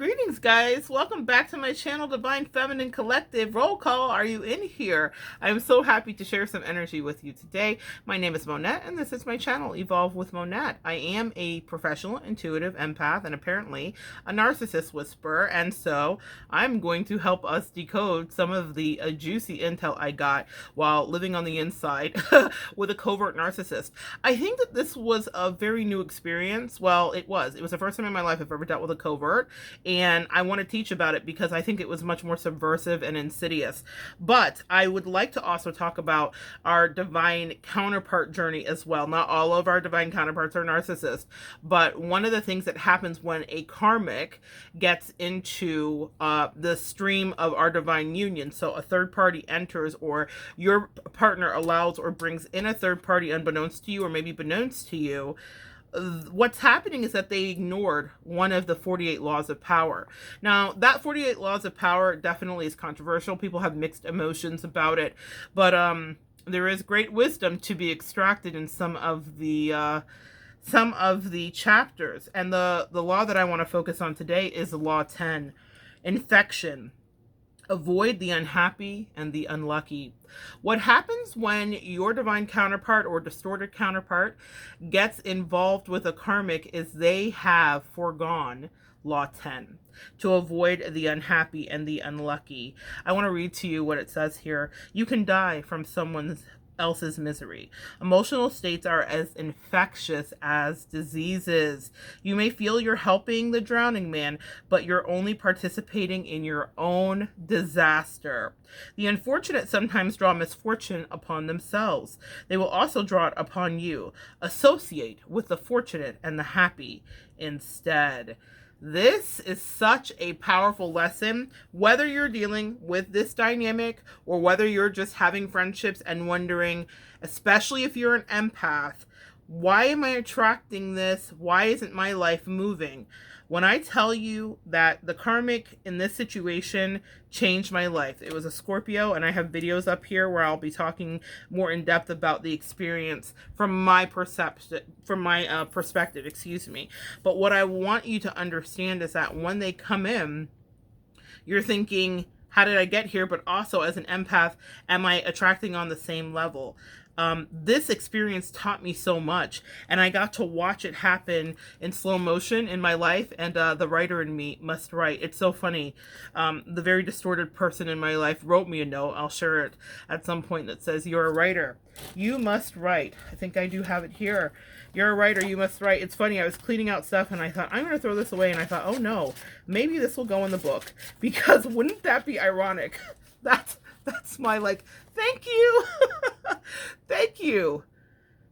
Greetings, guys. Welcome back to my channel, Divine Feminine Collective. Roll call. Are you in here? I'm so happy to share some energy with you today. My name is Monette, and this is my channel, Evolve with Monette. I am a professional, intuitive empath, and apparently a narcissist whisperer, and so I'm going to help us decode some of the juicy intel I got while living on the inside with a covert narcissist. I think that this was a very new experience. Well, it was. It was the first time in my life I've ever dealt with a covert, and I want to teach about it because I think it was much more subversive and insidious. But I would like to also talk about our divine counterpart journey as well. Not all of our divine counterparts are narcissists, but one of the things that happens when a karmic gets into the stream of our divine union, so a third party enters, or your partner allows or brings in a third party unbeknownst to you, or maybe beknownst to you, what's happening is that they ignored one of the 48 laws of power. Now, that 48 laws of power definitely is controversial. People have mixed emotions about it, but there is great wisdom to be extracted in some of the chapters. And the law that I want to focus on today is law 10, infection. Avoid the unhappy and the unlucky. What happens when your divine counterpart or distorted counterpart gets involved with a karmic is they have foregone law 10 to avoid the unhappy and the unlucky. I want to read to you what it says here. You can die from someone else's misery. Emotional states are as infectious as diseases. You may feel you're helping the drowning man, but you're only participating in your own disaster. The unfortunate sometimes draw misfortune upon themselves. They will also draw it upon you. Associate with the fortunate and the happy instead. This is such a powerful lesson, whether you're dealing with this dynamic or whether you're just having friendships and wondering, especially if you're an empath, why am I attracting this? Why isn't my life moving? When I tell you that the karmic in this situation changed my life, it was a Scorpio, and I have videos up here where I'll be talking more in depth about the experience from my perspective, excuse me. But what I want you to understand is that when they come in, you're thinking, how did I get here? But also, as an empath, am I attracting on the same level? This experience taught me so much, and I got to watch it happen in slow motion in my life, and the writer in me must write. It's so funny. The very distorted person in my life wrote me a note. I'll share it at some point that says, "You're a writer. You must write." I think I do have it here. "You're a writer. You must write." It's funny. I was cleaning out stuff, and I thought, I'm going to throw this away, and I thought, oh no, maybe this will go in the book, because wouldn't that be ironic? That's my, like, thank you. Thank you.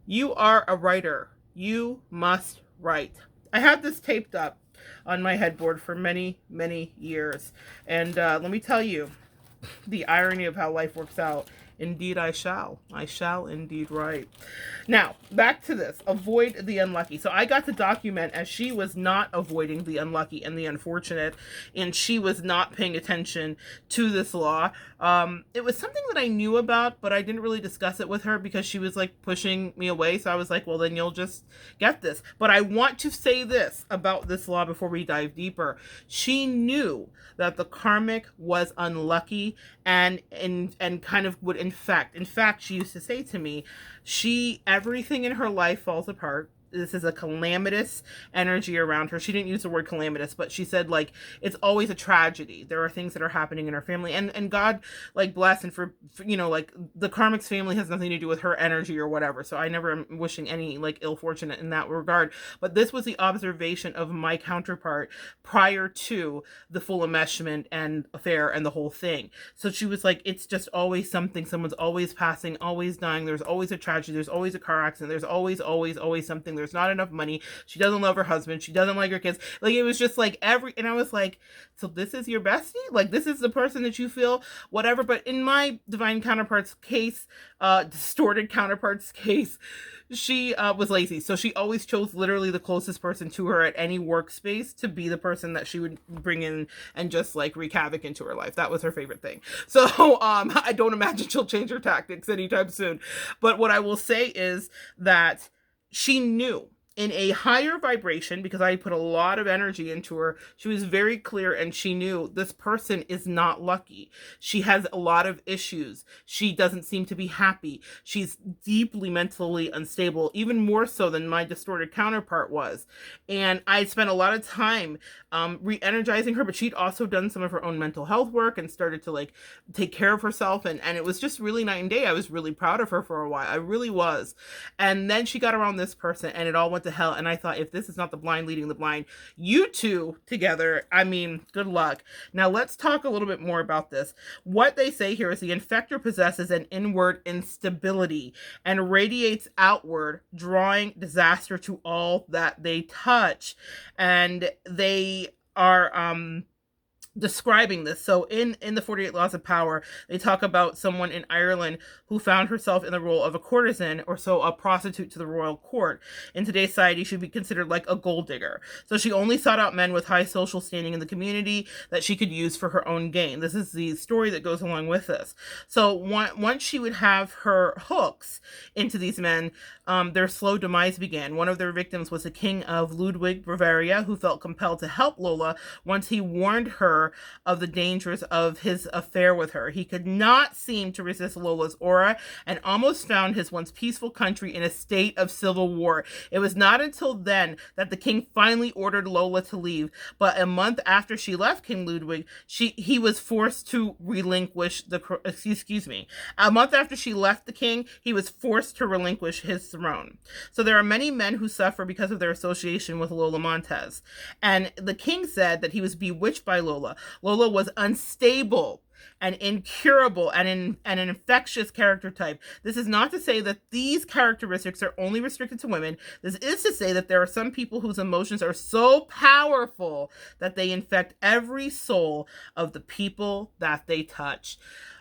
You are a writer. You must write. I had this taped up on my headboard for many, many years. And let me tell you, the irony of how life works out. Indeed, I shall. I shall indeed write. Now, back to this. Avoid the unlucky. So I got to document as she was not avoiding the unlucky and the unfortunate, and she was not paying attention to this law. It was something that I knew about, but I didn't really discuss it with her because she was like pushing me away. So I was like, well, then you'll just get this. But I want to say this about this law before we dive deeper. She knew that the karmic was unlucky and kind of would infect. In fact, she used to say to me, everything in her life falls apart. This is a calamitous energy around her. She didn't use the word calamitous, but she said, like, it's always a tragedy. There are things that are happening in her family, and God, like, bless, and for you know, like, the karmic's family has nothing to do with her energy or whatever. So I never am wishing any, like, ill fortune in that regard. But this was the observation of my counterpart prior to the full enmeshment and affair and the whole thing. So she was like, it's just always something. Someone's always passing, always dying. There's always a tragedy. There's always a car accident. There's always something. There's not enough money. She doesn't love her husband. She doesn't like her kids. Like, it was just like and I was like, so this is your bestie? Like, this is the person that you feel whatever. But in my divine counterpart's case, distorted counterpart's case, she was lazy. So she always chose literally the closest person to her at any workspace to be the person that she would bring in and just like wreak havoc into her life. That was her favorite thing. So I don't imagine she'll change her tactics anytime soon. But what I will say is that she knew in a higher vibration, because I put a lot of energy into her. She was very clear, and she knew this person is not lucky. She has a lot of issues. She doesn't seem to be happy. She's deeply mentally unstable, even more so than my distorted counterpart was. And I spent a lot of time re-energizing her, but she'd also done some of her own mental health work and started to like take care of herself. And it was just really night and day. I was really proud of her for a while. I really was. And then she got around this person and it all went to hell. And I thought, if this is not the blind leading the blind, you two together, I mean, good luck. Now let's talk a little bit more about this. What they say here is the infector possesses an inward instability and radiates outward, drawing disaster to all that they touch. And they are describing this. So in the 48 Laws of Power, they talk about someone in Ireland who found herself in the role of a courtesan, or so a prostitute to the royal court. In today's society, she'd be considered like a gold digger. So she only sought out men with high social standing in the community that she could use for her own gain. This is the story that goes along with this. So once she would have her hooks into these men, their slow demise began. One of their victims was the King of Ludwig, Bavaria, who felt compelled to help Lola once he warned her of the dangers of his affair with her. He could not seem to resist Lola's aura and almost found his once peaceful country in a state of civil war. It was not until then that the king finally ordered Lola to leave, but a month after she left King Ludwig, he was forced to relinquish a month after she left the king, he was forced to relinquish his throne. So there are many men who suffer because of their association with Lola Montez. And the king said that he was bewitched by Lola. Lola was unstable and incurable and an infectious character type. This is not to say that these characteristics are only restricted to women. This is to say that there are some people whose emotions are so powerful that they infect every soul of the people that they touch.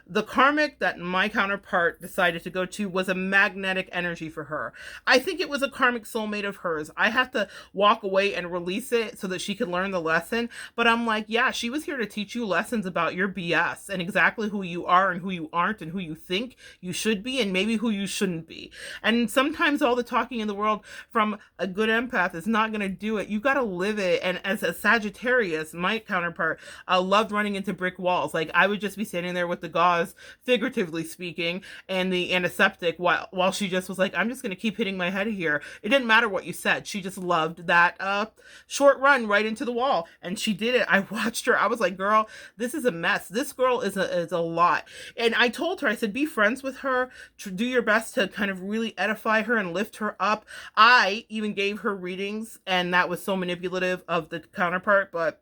The karmic that my counterpart decided to go to was a magnetic energy for her. I think it was a karmic soulmate of hers. I have to walk away and release it so that she could learn the lesson. But I'm like, yeah, she was here to teach you lessons about your BS and exactly who you are and who you aren't and who you think you should be and maybe who you shouldn't be. And sometimes all the talking in the world from a good empath is not going to do it. You got to live it. And as a Sagittarius, my counterpart, loved running into brick walls. Like I would just be standing there with the gauze, figuratively speaking, and the antiseptic while she just was like, I'm just going to keep hitting my head here. It didn't matter what you said. She just loved that short run right into the wall. And she did it. I watched her. I was like, girl, this is a mess. This girl is a lot. And I told her, I said, be friends with her. Do your best to kind of really edify her and lift her up. I even gave her readings, and that was so manipulative of the counterpart, but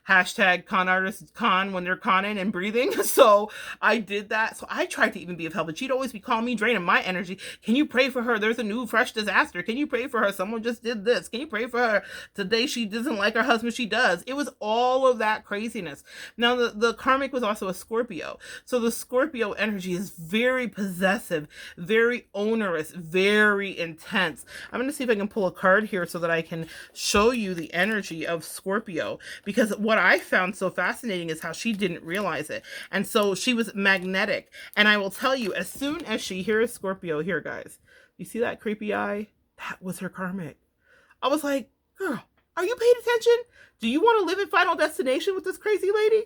hashtag con artists con when they're conning and breathing. So I did that. So I tried to even be of help, but she'd always be calling me, draining my energy. Can you pray for her? There's a new fresh disaster. Can you pray for her? Someone just did this. Can you pray for her? Today she doesn't like her husband. She does. It was all of that craziness. Now the karmic was also a Scorpio. So the Scorpio energy is very possessive, very onerous, very intense. I'm going to see if I can pull a card here so that I can show you the energy of Scorpio, because what I found so fascinating is how she didn't realize it. And so she was magnetic. And I will tell you, as soon as she hears Scorpio, here guys, you see that creepy eye? That was her karmic. I was like, girl, are you paying attention? Do you want to live in Final Destination with this crazy lady?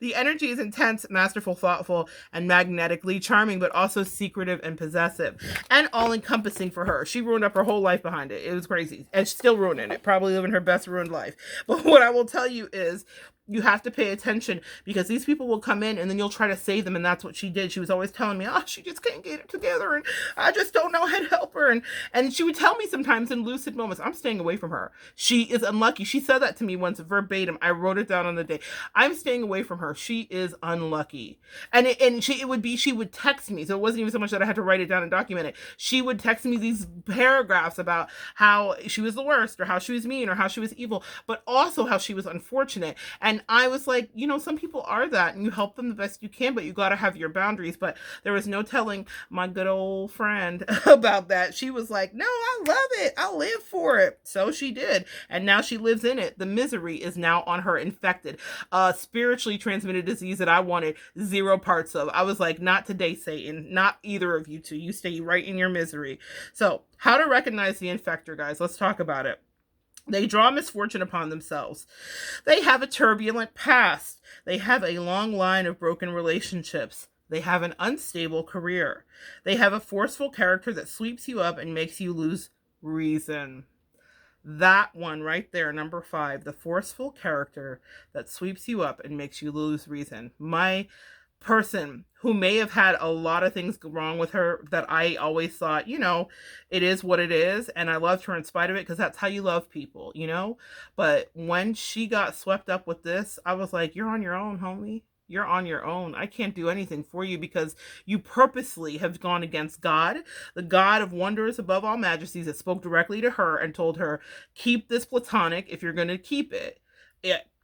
The energy is intense, masterful, thoughtful, and magnetically charming, but also secretive and possessive and all-encompassing for her. She ruined up her whole life behind it. It was crazy. And she's still ruining it. Probably living her best ruined life. But what I will tell you is, you have to pay attention, because these people will come in and then you'll try to save them. And that's what she did. She was always telling me, oh, she just can't get it together. And I just don't know how to help her. And she would tell me sometimes in lucid moments, I'm staying away from her. She is unlucky. She said that to me once verbatim. I wrote it down on the day. I'm staying away from her. She is unlucky. And she would text me. So it wasn't even so much that I had to write it down and document it. She would text me these paragraphs about how she was the worst, or how she was mean, or how she was evil, but also how she was unfortunate. And And I was like, some people are that, and you help them the best you can, but you got to have your boundaries. But there was no telling my good old friend about that. She was like, no, I love it. I'll live for it. So she did. And now she lives in it. The misery is now on her infected, spiritually transmitted disease that I wanted zero parts of. I was like, not today, Satan. Not either of you two. You stay right in your misery. So how to recognize the infector, guys. Let's talk about it. They draw misfortune upon themselves. They have a turbulent past. They have a long line of broken relationships. They have an unstable career. They have a forceful character that sweeps you up and makes you lose reason. That one right there, number 5, the forceful character that sweeps you up and makes you lose reason. My person who may have had a lot of things wrong with her that I always thought, it is what it is, and I loved her in spite of it, because that's how you love people, but when she got swept up with this, I was like, you're on your own, homie. You're on your own. I can't do anything for you, because you purposely have gone against God, the God of wonders above all majesties, that spoke directly to her and told her, keep this platonic if you're going to keep it.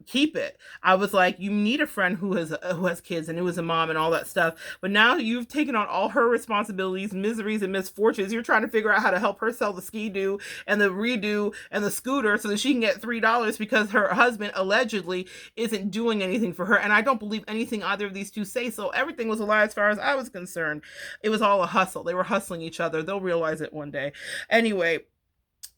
Keep it. I was like, you need a friend who has kids and who is a mom and all that stuff. But now you've taken on all her responsibilities, miseries, and misfortunes. You're trying to figure out how to help her sell the ski-doo and the redo and the scooter so that she can get $3 because her husband allegedly isn't doing anything for her. And I don't believe anything either of these two say. So everything was a lie as far as I was concerned. It was all a hustle. They were hustling each other. They'll realize it one day. Anyway,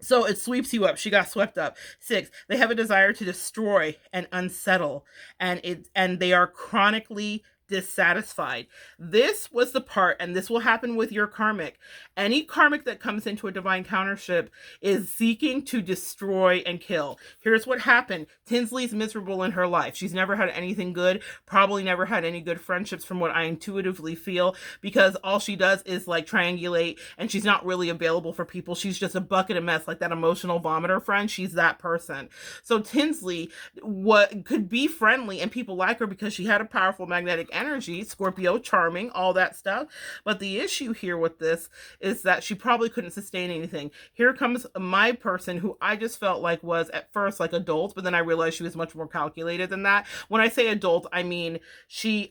so it sweeps you up. She got swept up. 6, they have a desire to destroy and unsettle, and they are chronically dissatisfied. This was the part, and this will happen with your karmic. Any karmic that comes into a divine countership is seeking to destroy and kill. Here's what happened. Tinsley's miserable in her life. She's never had anything good, probably never had any good friendships from what I intuitively feel, because all she does is like triangulate, and she's not really available for people. She's just a bucket of mess, like that emotional vomiter friend. She's that person. So Tinsley could be friendly and people like her because she had a powerful magnetic energy, Scorpio, charming, all that stuff. But the issue here with this is that she probably couldn't sustain anything. Here comes my person, who I just felt like was at first like adult, but then I realized she was much more calculated than that. When I say adult, I mean she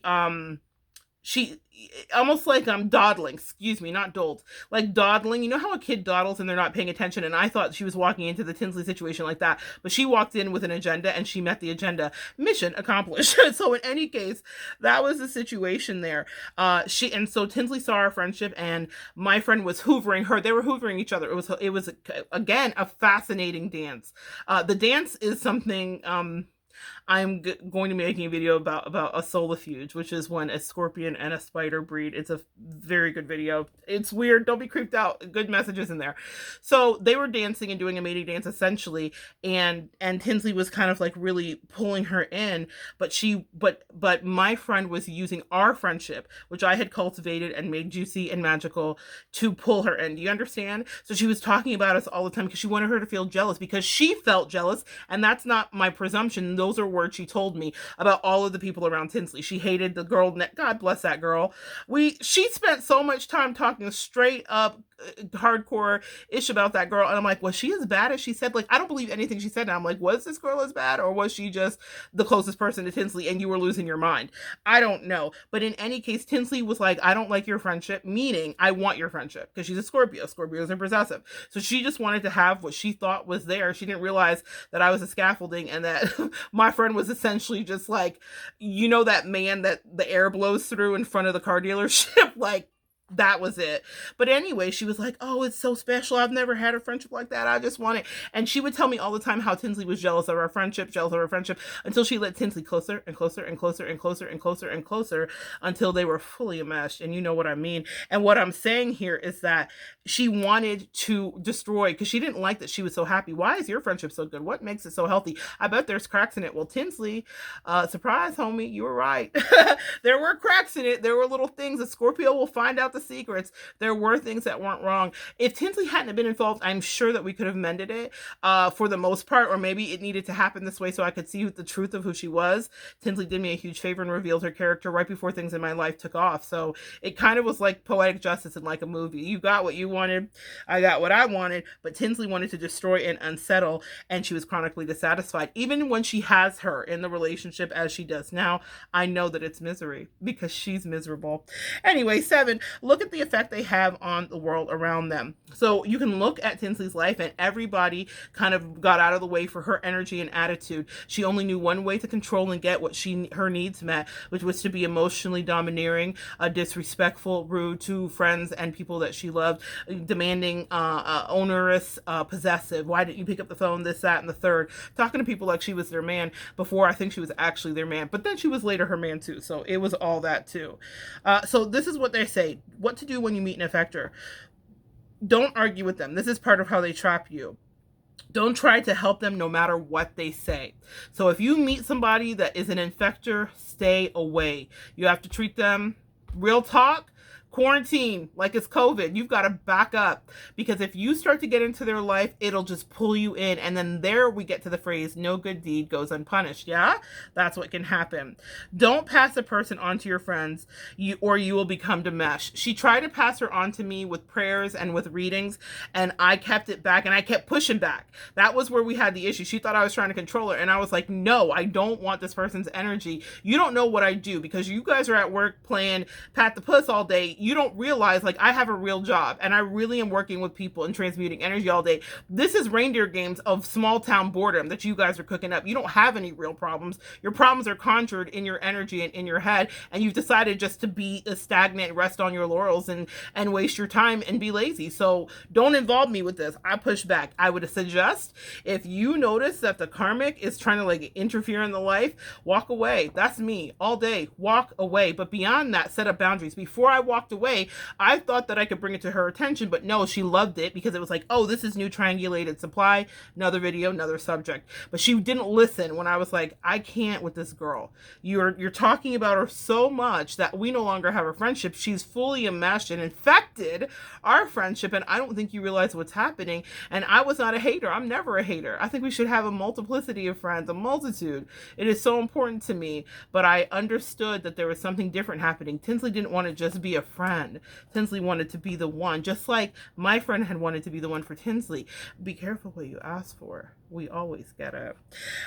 almost like dawdling, excuse me, not dolt, like dawdling. You know how a kid dawdles and they're not paying attention? And I thought she was walking into the Tinsley situation like that, but she walked in with an agenda and she met the agenda. Mission accomplished. So in any case, that was the situation there. So Tinsley saw our friendship, and my friend was hoovering her. They were hoovering each other. It was again a fascinating dance. The dance is something I'm going to be making a video about a solifuge, which is when a scorpion and a spider breed. It's a very good video. It's weird. Don't be creeped out. Good messages in there. So they were dancing and doing a mating dance essentially, and Tinsley was kind of like really pulling her in, but my friend was using our friendship, which I had cultivated and made juicy and magical, to pull her in. Do you understand? So she was talking about us all the time because she wanted her to feel jealous, because she felt jealous, and that's not my presumption. Those are words she told me about all of the people around Tinsley. She hated the girl. God bless that girl. She spent so much time talking straight up hardcore ish about that girl, and I'm like, was she as bad as she said? Like, I don't believe anything she said. And I'm like, was this girl as bad, or was she just the closest person to Tinsley and you were losing your mind? I don't know. But in any case, Tinsley was like, I don't like your friendship, meaning I want your friendship, because she's a Scorpio. Scorpios are possessive. So she just wanted to have what she thought was there. She didn't realize that I was a scaffolding, and that my friend was essentially just like, that man that the air blows through in front of the car dealership, like, that was it. But anyway, she was like, oh, it's so special. I've never had a friendship like that. I just want it. And she would tell me all the time how Tinsley was jealous of our friendship, until she let Tinsley closer and closer and closer and closer and closer and closer until they were fully enmeshed. And you know what I mean? And what I'm saying here is that she wanted to destroy, because she didn't like that she was so happy. Why is your friendship so good? What makes it so healthy? I bet there's cracks in it. Well, Tinsley, surprise, homie, you were right. There were cracks in it. There were little things. A Scorpio will find out the secrets. There were things that weren't wrong. If Tinsley hadn't been involved, I'm sure that we could have mended it for the most part, or maybe it needed to happen this way so I could see the truth of who she was. Tinsley did me a huge favor and revealed her character right before things in my life took off. So it kind of was like poetic justice in like a movie. You got what you wanted, I got what I wanted, but Tinsley wanted to destroy and unsettle, and she was chronically dissatisfied. Even when she has her in the relationship as she does now, I know that it's misery because she's miserable. Anyway, 7, look at the effect they have on the world around them. So you can look at Tinsley's life, and everybody kind of got out of the way for her energy and attitude. She only knew one way to control and get what her needs met, which was to be emotionally domineering, disrespectful, rude to friends and people that she loved, demanding, onerous, possessive. Why didn't you pick up the phone? This, that, and the third. Talking to people like she was their man before I think she was actually their man. But then she was later her man too. So it was all that too. So this is what they say. What to do when you meet an effector. Don't argue with them. This is part of how they trap you. Don't try to help them no matter what they say. So if you meet somebody that is an infector, stay away. You have to treat them real talk. Quarantine like it's COVID. You've got to back up, because if you start to get into their life, it'll just pull you in. And then there we get to the phrase, no good deed goes unpunished. Yeah, that's what can happen. Don't pass a person on to your friends, or you will become enmeshed. She tried to pass her on to me with prayers and with readings, and I kept it back, and I kept pushing back. That was where we had the issue. She thought I was trying to control her, and I was like, no, I don't want this person's energy. You don't know what I do, because you guys are at work playing Pat the Puss all day. You don't realize, like, I have a real job, and I really am working with people and transmuting energy all day. This is reindeer games of small town boredom that you guys are cooking up. You don't have any real problems. Your problems are conjured in your energy and in your head, and you've decided just to be stagnant, rest on your laurels, and waste your time and be lazy. So don't involve me with this. I push back. I would suggest, if you notice that the karmic is trying to like interfere in the life, walk away. That's me all day. Walk away. But beyond that, set up boundaries. Before I walked away, I thought that I could bring it to her attention, but no, she loved it because it was like, oh, this is new triangulated supply, another video, another subject. But she didn't listen when I was like, I can't with this girl. You're talking about her so much that we no longer have a friendship. She's fully enmeshed and infected our friendship, and I don't think you realize what's happening. And I was not a hater. I'm never a hater. I think we should have a multiplicity of friends, a multitude. It is so important to me, but I understood that there was something different happening. Tinsley didn't want to just be a friend. Tinsley wanted to be the one, just like my friend had wanted to be the one for Tinsley. Be careful what you ask for. We always get it.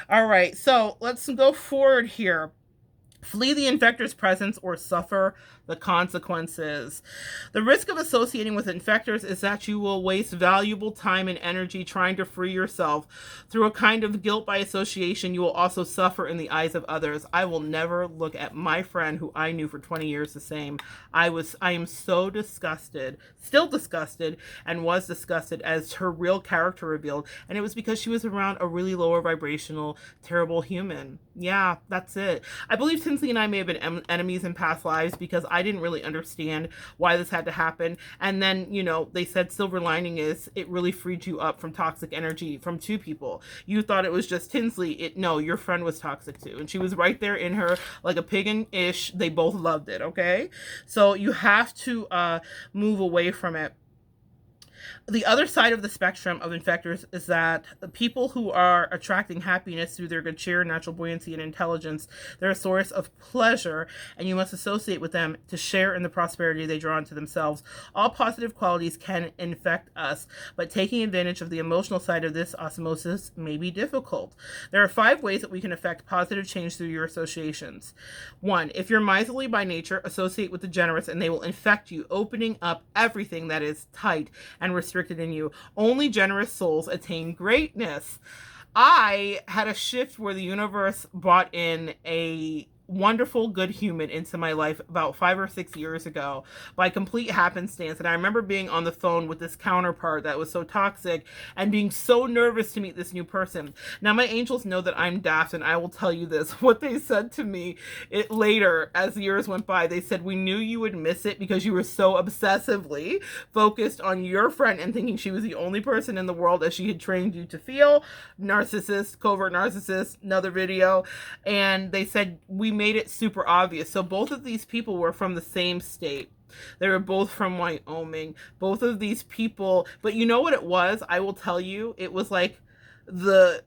All right, so let's go forward here. Flee the infector's presence or suffer the consequences. The risk of associating with infectors is that you will waste valuable time and energy trying to free yourself. Through a kind of guilt by association, you will also suffer in the eyes of others. I will never look at my friend who I knew for 20 years the same. I am so disgusted, still disgusted, and was disgusted as her real character revealed. And it was because she was around a really lower vibrational, terrible human. Yeah, that's it. I believe Tinsley and I may have been enemies in past lives because I didn't really understand why this had to happen. And then, you know, they said silver lining is it really freed you up from toxic energy from two people. You thought it was just Tinsley. No, your friend was toxic too. And she was right there in her like a pig in ish. They both loved it, okay? So you have to move away from it. The other side of the spectrum of infectors is that the people who are attracting happiness through their good cheer, natural buoyancy, and intelligence, they're a source of pleasure, and you must associate with them to share in the prosperity they draw into themselves. All positive qualities can infect us, but taking advantage of the emotional side of this osmosis may be difficult. There are 5 ways that we can affect positive change through your associations. 1, if you're miserly by nature, associate with the generous, and they will infect you, opening up everything that is tight and restricted in you. Only generous souls attain greatness. I had a shift where the universe brought in a wonderful good human into my life about 5 or 6 years ago by complete happenstance. And I remember being on the phone with this counterpart that was so toxic and being so nervous to meet this new person. Now my angels know that I'm daft, and I will tell you this. What they said to me later as the years went by, they said, we knew you would miss it because you were so obsessively focused on your friend and thinking she was the only person in the world as she had trained you to feel. Narcissist, covert narcissist, another video. And they said, we made it super obvious. So both of these people were from the same state. They were both from Wyoming. Both of these people, but you know what it was? I will tell you, it was like the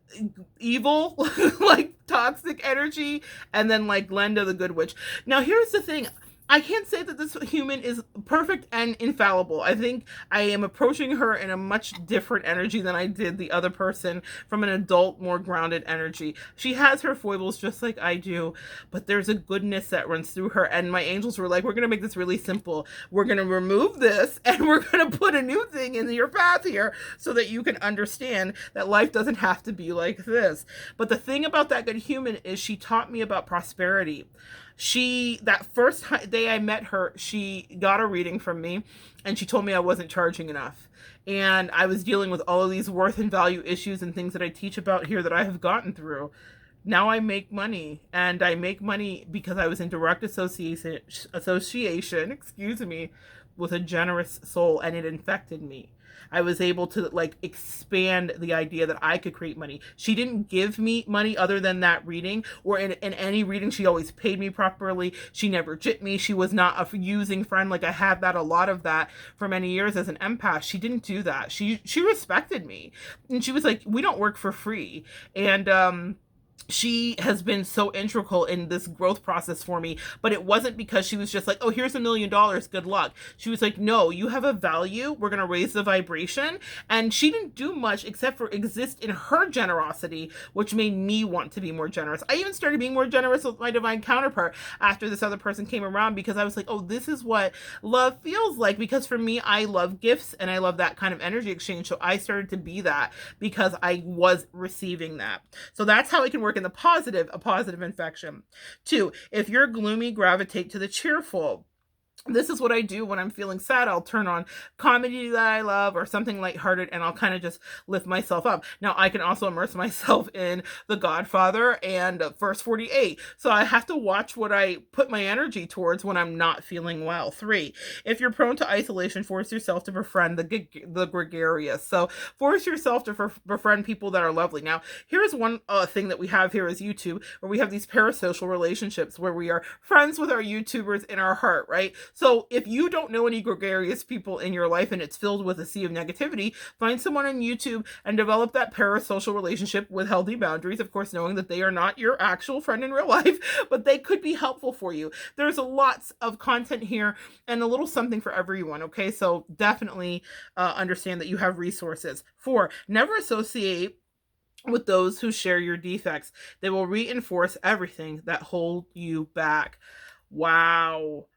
evil, like toxic energy, and then like Glenda the good witch. Now, here's the thing. I can't say that this human is perfect and infallible. I think I am approaching her in a much different energy than I did the other person, from an adult, more grounded energy. She has her foibles just like I do, but there's a goodness that runs through her. And my angels were like, we're going to make this really simple. We're going to remove this and we're going to put a new thing in your path here so that you can understand that life doesn't have to be like this. But the thing about that good human is she taught me about prosperity. That first day I met her, she got a reading from me and she told me I wasn't charging enough. And I was dealing with all of these worth and value issues and things that I teach about here that I have gotten through. Now I make money, and I make money because I was in direct association, excuse me, with a generous soul, and it infected me. I was able to like expand the idea that I could create money. She didn't give me money other than that reading, or in any reading. She always paid me properly. She never jipped me. She was not a using friend. Like I had a lot of that for many years as an empath. She didn't do that. She respected me, and she was like, we don't work for free. And she has been so integral in this growth process for me. But it wasn't because she was just like, oh, here's $1 million, good luck. She was like, no, you have a value, we're going to raise the vibration. And she didn't do much except for exist in her generosity, which made me want to be more generous. I even started being more generous with my divine counterpart after this other person came around, because I was like, oh, this is what love feels like. Because for me, I love gifts and I love that kind of energy exchange. So I started to be that because I was receiving that. So that's how it can work in the positive, a positive infection. 2, if you're gloomy, gravitate to the cheerful. This is what I do when I'm feeling sad. I'll turn on comedy that I love or something lighthearted, and I'll kind of just lift myself up. Now, I can also immerse myself in The Godfather and First 48. So I have to watch what I put my energy towards when I'm not feeling well. 3, if you're prone to isolation, force yourself to befriend the gregarious. So force yourself to befriend people that are lovely. Now, here's one thing that we have here is YouTube, where we have these parasocial relationships where we are friends with our YouTubers in our heart, right? So if you don't know any gregarious people in your life and it's filled with a sea of negativity, find someone on YouTube and develop that parasocial relationship with healthy boundaries, of course, knowing that they are not your actual friend in real life, but they could be helpful for you. There's lots of content here and a little something for everyone, okay? So definitely understand that you have resources. 4, never associate with those who share your defects. They will reinforce everything that hold you back. Wow.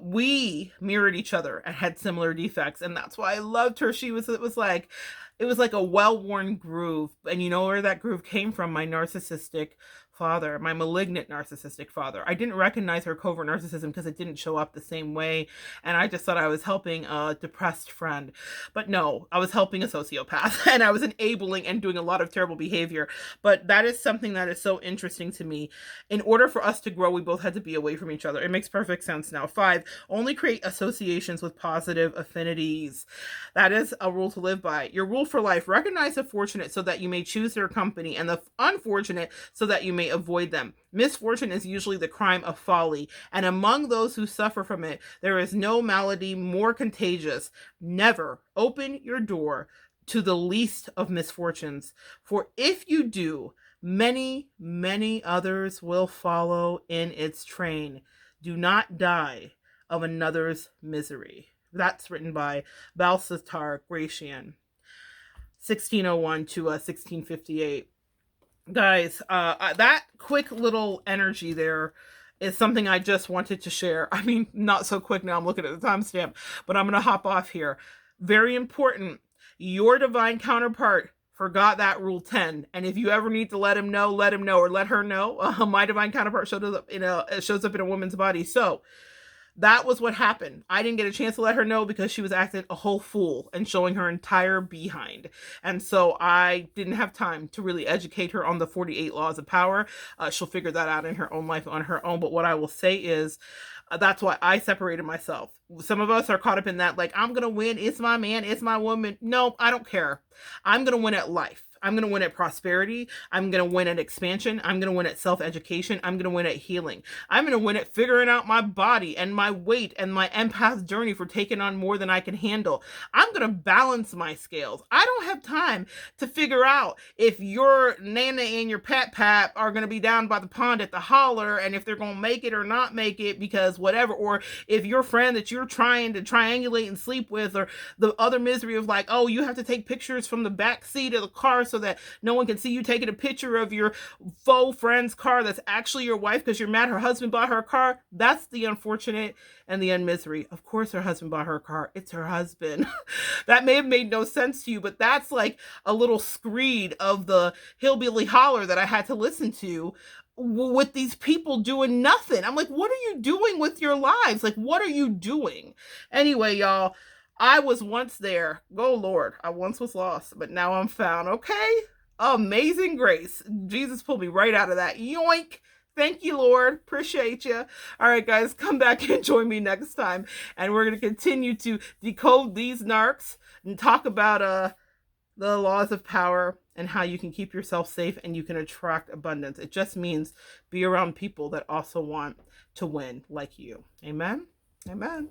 We mirrored each other and had similar defects, and that's why I loved her. It was like a well-worn groove. And you know where that groove came from? My narcissistic father, my malignant narcissistic father. I didn't recognize her covert narcissism because it didn't show up the same way, and I just thought I was helping a depressed friend. But no, I was helping a sociopath, and I was enabling and doing a lot of terrible behavior. But that is something that is so interesting to me. In order for us to grow, we both had to be away from each other. It makes perfect sense now. 5, only create associations with positive affinities. That is a rule to live by. Your rule for life: recognize the fortunate so that you may choose their company, and the unfortunate so that you may avoid them. Misfortune is usually the crime of folly, and among those who suffer from it, there is no malady more contagious. Never open your door to the least of misfortunes, for if you do, many, many others will follow in its train. Do not die of another's misery. That's written by Balthazar Gracian, 1601 to 1658. Guys, that quick little energy there is something I just wanted to share. I mean, not so quick now, I'm looking at the timestamp, but I'm going to hop off here. Very important. Your divine counterpart forgot that rule 10. And if you ever need to let him know, or let her know. My divine counterpart shows up in a woman's body. So that was what happened. I didn't get a chance to let her know because she was acting a whole fool and showing her entire behind. And so I didn't have time to really educate her on the 48 laws of power. She'll figure that out in her own life on her own. But what I will say is, that's why I separated myself. Some of us are caught up in that, like, I'm going to win. It's my man. It's my woman. No, I don't care. I'm going to win at life. I'm going to win at prosperity. I'm going to win at expansion. I'm going to win at self-education. I'm going to win at healing. I'm going to win at figuring out my body and my weight and my empath journey for taking on more than I can handle. I'm going to balance my scales. I don't have time to figure out if your nana and your pap are going to be down by the pond at the holler and if they're going to make it or not make it because whatever, or if your friend that you're trying to triangulate and sleep with, or the other misery of like, oh, you have to take pictures from the back seat of the car so that no one can see you taking a picture of your faux friend's car that's actually your wife because you're mad her husband bought her a car. That's the unfortunate and the misery. Of course her husband bought her a car. It's her husband. That may have made no sense to you, but that's like a little screed of the hillbilly holler that I had to listen to with these people doing nothing. I'm like, what are you doing with your lives? Like, what are you doing? Anyway, y'all, I was once there. Go, Lord. I once was lost, but now I'm found. Okay? Amazing grace. Jesus pulled me right out of that. Yoink. Thank you, Lord. Appreciate you. All right, guys, come back and join me next time. And we're going to continue to decode these narcs and talk about the laws of power and how you can keep yourself safe and you can attract abundance. It just means be around people that also want to win like you. Amen? Amen.